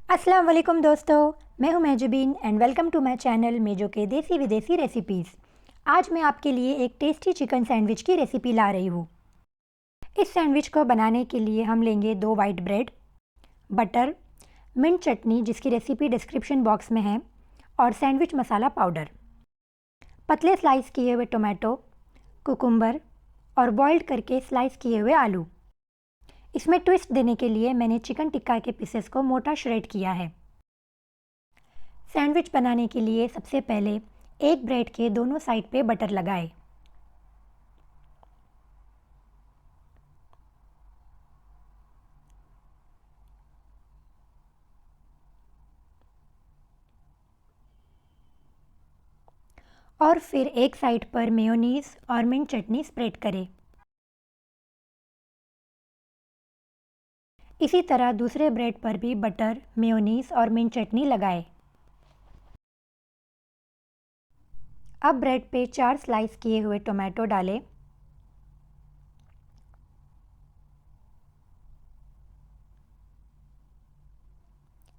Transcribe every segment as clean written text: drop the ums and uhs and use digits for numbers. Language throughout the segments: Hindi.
अस्सलाम वालेकुम दोस्तों, मैं हूं Mahjabeen and welcome to my channel मेजो के देसी विदेशी रेसिपीज़। आज मैं आपके लिए एक टेस्टी चिकन सैंडविच की रेसिपी ला रही हूं। इस सैंडविच को बनाने के लिए हम लेंगे 2 वाइट ब्रेड, बटर, मिंट चटनी जिसकी रेसिपी डिस्क्रिप्शन बॉक्स में है और सैंडविच मसाला पाउडर, पतले स्लाइस किए हुए टोमेटो, कुकुम्बर और बॉइल्ड करके स्लाइस किए हुए आलू। इसमें ट्विस्ट देने के लिए मैंने चिकन टिक्का के पीसेस को मोटा श्रेड किया है। सैंडविच बनाने के लिए सबसे पहले एक ब्रेड के दोनों साइड पे बटर लगाएं। और फिर एक साइड पर मेयोनीज और मिंट चटनी स्प्रेड करें। इसी तरह दूसरे ब्रेड पर भी बटर, मेयोनीज और मिंट चटनी लगाएं। अब ब्रेड पे 4 स्लाइस किए हुए टोमेटो डालें।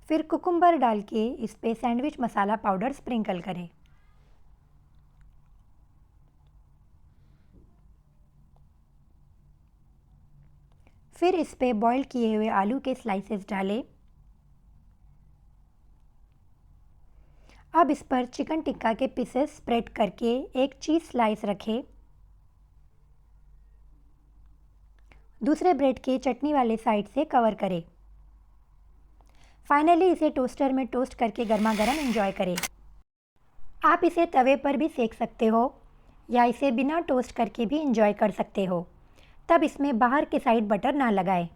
फिर कुकुम्बर डाल के इस पे सैंडविच मसाला पाउडर स्प्रिंकल करें। फिर इस पे बॉईल किए हुए आलू के स्लाइसेस डालें। अब इस पर चिकन टिक्का के पीसेस स्प्रेड करके एक चीज़ स्लाइस रखें। दूसरे ब्रेड के चटनी वाले साइड से कवर करें। फाइनली इसे टोस्टर में टोस्ट करके गर्मा गर्म एंजॉय करें। आप इसे तवे पर भी सेक सकते हो या इसे बिना टोस्ट करके भी एंजॉय कर सकते हो। तब इसमें बाहर के साइड बटर ना लगाएं।